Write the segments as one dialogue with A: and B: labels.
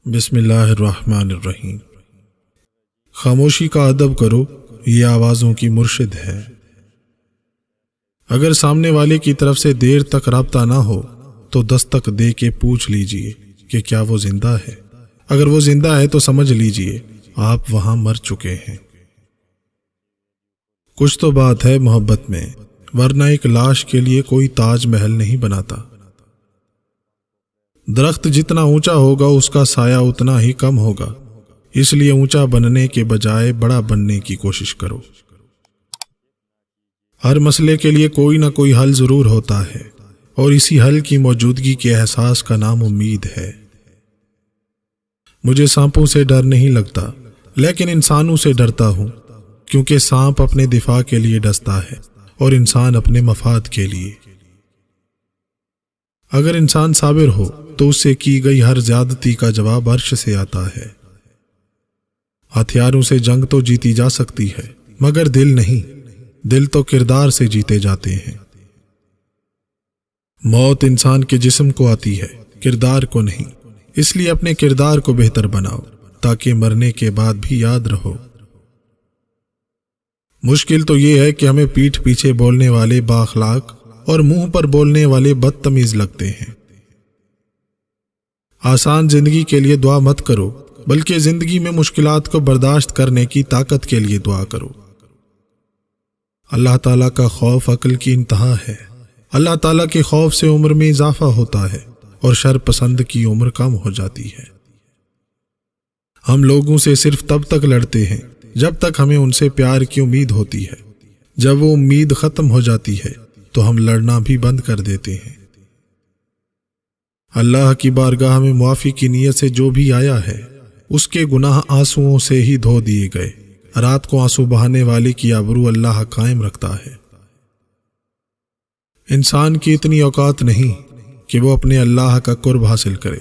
A: بسم اللہ الرحمن الرحیم۔ خاموشی کا ادب کرو، یہ آوازوں کی مرشد ہے۔ اگر سامنے والے کی طرف سے دیر تک رابطہ نہ ہو تو دستک دے کے پوچھ لیجئے کہ کیا وہ زندہ ہے۔ اگر وہ زندہ ہے تو سمجھ لیجئے آپ وہاں مر چکے ہیں۔ کچھ تو بات ہے محبت میں، ورنہ ایک لاش کے لیے کوئی تاج محل نہیں بناتا۔ درخت جتنا اونچا ہوگا اس کا سایہ اتنا ہی کم ہوگا، اس لیے اونچا بننے کے بجائے بڑا بننے کی کوشش کرو۔ ہر مسئلے کے لیے کوئی نہ کوئی حل ضرور ہوتا ہے، اور اسی حل کی موجودگی کے احساس کا نام امید ہے۔ مجھے سانپوں سے ڈر نہیں لگتا، لیکن انسانوں سے ڈرتا ہوں، کیونکہ سانپ اپنے دفاع کے لیے ڈستا ہے اور انسان اپنے مفاد کے لیے۔ اگر انسان صابر ہو تو اس سے کی گئی ہر زیادتی کا جواب عرش سے آتا ہے۔ ہتھیاروں سے جنگ تو جیتی جا سکتی ہے، مگر دل نہیں، دل تو کردار سے جیتے جاتے ہیں۔ موت انسان کے جسم کو آتی ہے، کردار کو نہیں، اس لیے اپنے کردار کو بہتر بناؤ تاکہ مرنے کے بعد بھی یاد رہو۔ مشکل تو یہ ہے کہ ہمیں پیٹھ پیچھے بولنے والے بااخلاق اور منہ پر بولنے والے بدتمیز لگتے ہیں۔ آسان زندگی کے لیے دعا مت کرو، بلکہ زندگی میں مشکلات کو برداشت کرنے کی طاقت کے لیے دعا کرو۔ اللہ تعالیٰ کا خوف عقل کی انتہا ہے۔ اللہ تعالیٰ کے خوف سے عمر میں اضافہ ہوتا ہے اور شر پسند کی عمر کم ہو جاتی ہے۔ ہم لوگوں سے صرف تب تک لڑتے ہیں جب تک ہمیں ان سے پیار کی امید ہوتی ہے۔ جب وہ امید ختم ہو جاتی ہے تو ہم لڑنا بھی بند کر دیتے ہیں۔ اللہ کی بارگاہ میں معافی کی نیت سے جو بھی آیا ہے اس کے گناہ آنسوؤں سے ہی دھو دیے گئے۔ رات کو آنسو بہانے والے کی آبرو اللہ قائم رکھتا ہے۔ انسان کی اتنی اوقات نہیں کہ وہ اپنے اللہ کا قرب حاصل کرے۔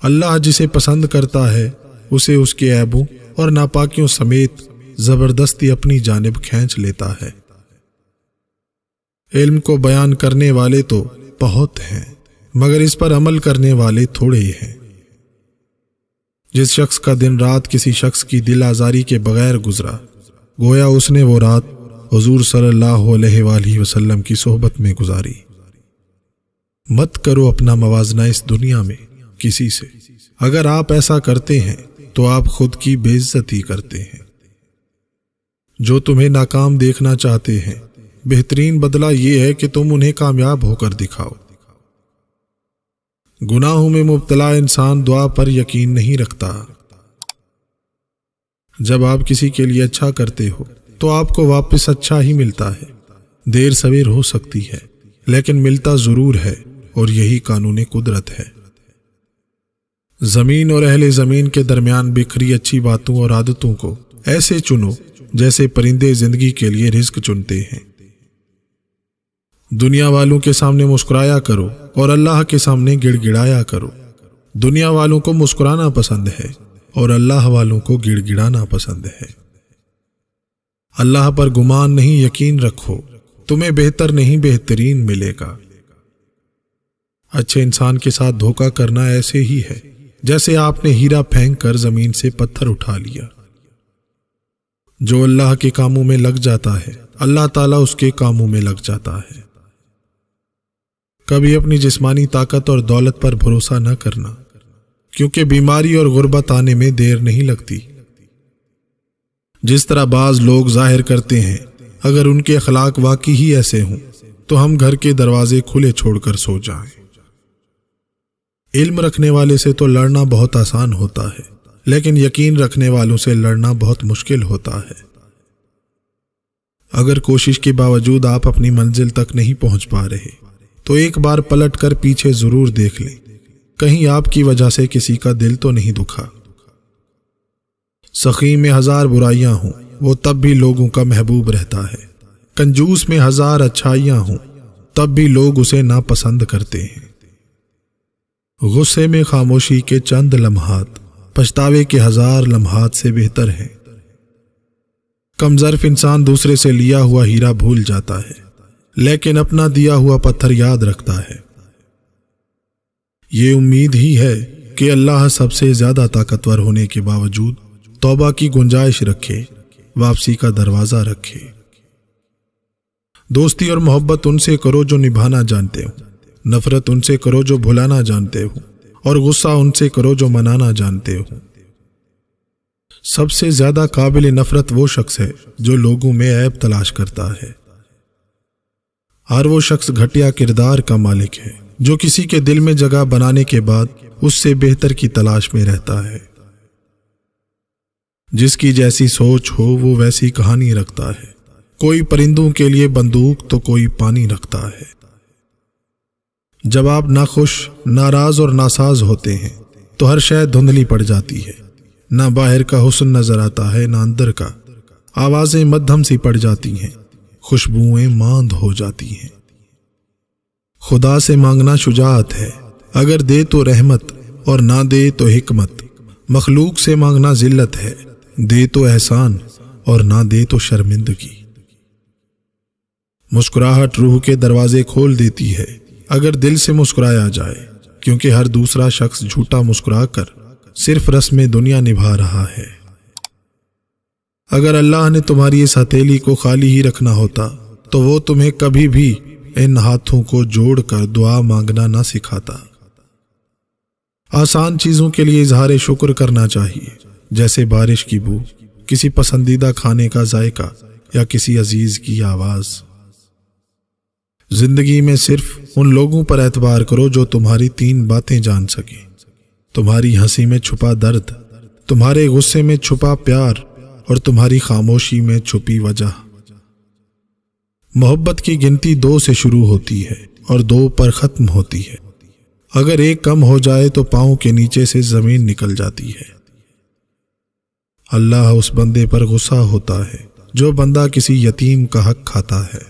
A: اللہ جسے پسند کرتا ہے اسے اس کے عیبوں اور ناپاکیوں سمیت زبردستی اپنی جانب کھینچ لیتا ہے۔ علم کو بیان کرنے والے تو بہت ہیں، مگر اس پر عمل کرنے والے تھوڑے ہی ہیں۔ جس شخص کا دن رات کسی شخص کی دل آزاری کے بغیر گزرا، گویا اس نے وہ رات حضور صلی اللہ علیہ وآلہ وسلم کی صحبت میں گزاری۔ مت کرو اپنا موازنہ اس دنیا میں کسی سے۔ اگر آپ ایسا کرتے ہیں تو آپ خود کی بے عزتی کرتے ہیں۔ جو تمہیں ناکام دیکھنا چاہتے ہیں، بہترین بدلہ یہ ہے کہ تم انہیں کامیاب ہو کر دکھاؤ۔ گناہوں میں مبتلا انسان دعا پر یقین نہیں رکھتا۔ جب آپ کسی کے لیے اچھا کرتے ہو تو آپ کو واپس اچھا ہی ملتا ہے۔ دیر سویر ہو سکتی ہے، لیکن ملتا ضرور ہے، اور یہی قانون قدرت ہے۔ زمین اور اہل زمین کے درمیان بکھری اچھی باتوں اور عادتوں کو ایسے چنو جیسے پرندے زندگی کے لیے رزق چنتے ہیں۔ دنیا والوں کے سامنے مسکرایا کرو اور اللہ کے سامنے گڑ گڑایا کرو۔ دنیا والوں کو مسکرانا پسند ہے اور اللہ والوں کو گڑ گڑانا پسند ہے۔ اللہ پر گمان نہیں، یقین رکھو، تمہیں بہتر نہیں بہترین ملے گا۔ اچھے انسان کے ساتھ دھوکہ کرنا ایسے ہی ہے جیسے آپ نے ہیرا پھینک کر زمین سے پتھر اٹھا لیا۔ جو اللہ کے کاموں میں لگ جاتا ہے اللہ تعالیٰ اس کے کاموں میں لگ جاتا ہے۔ کبھی اپنی جسمانی طاقت اور دولت پر بھروسہ نہ کرنا، کیونکہ بیماری اور غربت آنے میں دیر نہیں لگتی۔ جس طرح بعض لوگ ظاہر کرتے ہیں، اگر ان کے اخلاق واقعی ہی ایسے ہوں تو ہم گھر کے دروازے کھلے چھوڑ کر سو جائیں۔ علم رکھنے والے سے تو لڑنا بہت آسان ہوتا ہے، لیکن یقین رکھنے والوں سے لڑنا بہت مشکل ہوتا ہے۔ اگر کوشش کے باوجود آپ اپنی منزل تک نہیں پہنچ پا رہے تو ایک بار پلٹ کر پیچھے ضرور دیکھ لیں، کہیں آپ کی وجہ سے کسی کا دل تو نہیں دکھا۔ سخی میں ہزار برائیاں ہوں وہ تب بھی لوگوں کا محبوب رہتا ہے۔ کنجوس میں ہزار اچھائیاں ہوں تب بھی لوگ اسے ناپسند کرتے ہیں۔ غصے میں خاموشی کے چند لمحات پچھتاوے کے ہزار لمحات سے بہتر ہیں۔ کم ظرف انسان دوسرے سے لیا ہوا ہیرا بھول جاتا ہے، لیکن اپنا دیا ہوا پتھر یاد رکھتا ہے۔ یہ امید ہی ہے کہ اللہ سب سے زیادہ طاقتور ہونے کے باوجود توبہ کی گنجائش رکھے، واپسی کا دروازہ رکھے۔ دوستی اور محبت ان سے کرو جو نبھانا جانتے ہو، نفرت ان سے کرو جو بھلانا جانتے ہو، اور غصہ ان سے کرو جو منانا جانتے ہو۔ سب سے زیادہ قابل نفرت وہ شخص ہے جو لوگوں میں عیب تلاش کرتا ہے، اور وہ شخص گھٹیا کردار کا مالک ہے جو کسی کے دل میں جگہ بنانے کے بعد اس سے بہتر کی تلاش میں رہتا ہے۔ جس کی جیسی سوچ ہو وہ ویسی کہانی رکھتا ہے، کوئی پرندوں کے لیے بندوق تو کوئی پانی رکھتا ہے۔ جب آپ ناخوش، ناراض اور ناساز ہوتے ہیں تو ہر شے دھندلی پڑ جاتی ہے، نہ باہر کا حسن نظر آتا ہے نہ اندر کا، آوازیں مدھم سی پڑ جاتی ہیں، خوشبوئیں ماند ہو جاتی ہیں۔ خدا سے مانگنا شجاعت ہے، اگر دے تو رحمت اور نہ دے تو حکمت۔ مخلوق سے مانگنا ذلت ہے، دے تو احسان اور نہ دے تو شرمندگی۔ مسکراہٹ روح کے دروازے کھول دیتی ہے اگر دل سے مسکرایا جائے، کیونکہ ہر دوسرا شخص جھوٹا مسکرا کر صرف رسم دنیا نبھا رہا ہے۔ اگر اللہ نے تمہاری اس ہتھیلی کو خالی ہی رکھنا ہوتا تو وہ تمہیں کبھی بھی ان ہاتھوں کو جوڑ کر دعا مانگنا نہ سکھاتا۔ آسان چیزوں کے لیے اظہار شکر کرنا چاہیے، جیسے بارش کی بو، کسی پسندیدہ کھانے کا ذائقہ یا کسی عزیز کی آواز۔ زندگی میں صرف ان لوگوں پر اعتبار کرو جو تمہاری 3 باتیں جان سکیں: تمہاری ہنسی میں چھپا درد، تمہارے غصے میں چھپا پیار، اور تمہاری خاموشی میں چھپی وجہ۔ محبت کی گنتی 2 سے شروع ہوتی ہے اور 2 پر ختم ہوتی ہے۔ اگر ایک کم ہو جائے تو پاؤں کے نیچے سے زمین نکل جاتی ہے۔ اللہ اس بندے پر غصہ ہوتا ہے جو بندہ کسی یتیم کا حق کھاتا ہے۔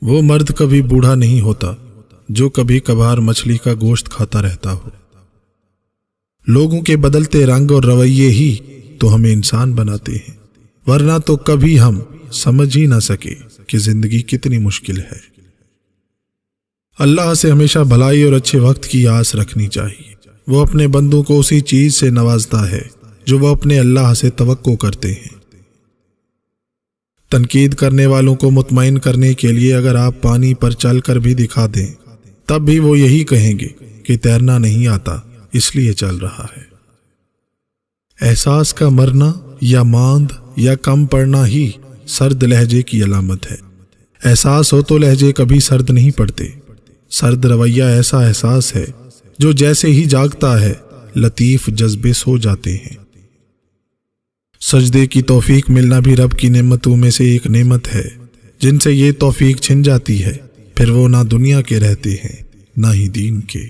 A: وہ مرد کبھی بوڑھا نہیں ہوتا جو کبھی کبھار مچھلی کا گوشت کھاتا رہتا ہو۔ لوگوں کے بدلتے رنگ اور رویے ہی تو ہمیں انسان بناتے ہیں، ورنہ تو کبھی ہم سمجھ ہی نہ سکے کہ زندگی کتنی مشکل ہے۔ اللہ سے ہمیشہ بھلائی اور اچھے وقت کی آس رکھنی چاہیے۔ وہ اپنے بندوں کو اسی چیز سے نوازتا ہے جو وہ اپنے اللہ سے توقع کرتے ہیں۔ تنقید کرنے والوں کو مطمئن کرنے کے لیے اگر آپ پانی پر چل کر بھی دکھا دیں تب بھی وہ یہی کہیں گے کہ تیرنا نہیں آتا اس لیے چل رہا ہے۔ احساس کا مرنا یا ماند یا کم پڑنا ہی سرد لہجے کی علامت ہے۔ احساس ہو تو لہجے کبھی سرد نہیں پڑتے۔ سرد رویہ ایسا احساس ہے جو جیسے ہی جاگتا ہے لطیف جذبے سو جاتے ہیں۔ سجدے کی توفیق ملنا بھی رب کی نعمتوں میں سے ایک نعمت ہے۔ جن سے یہ توفیق چھن جاتی ہے پھر وہ نہ دنیا کے رہتے ہیں نہ ہی دین کے۔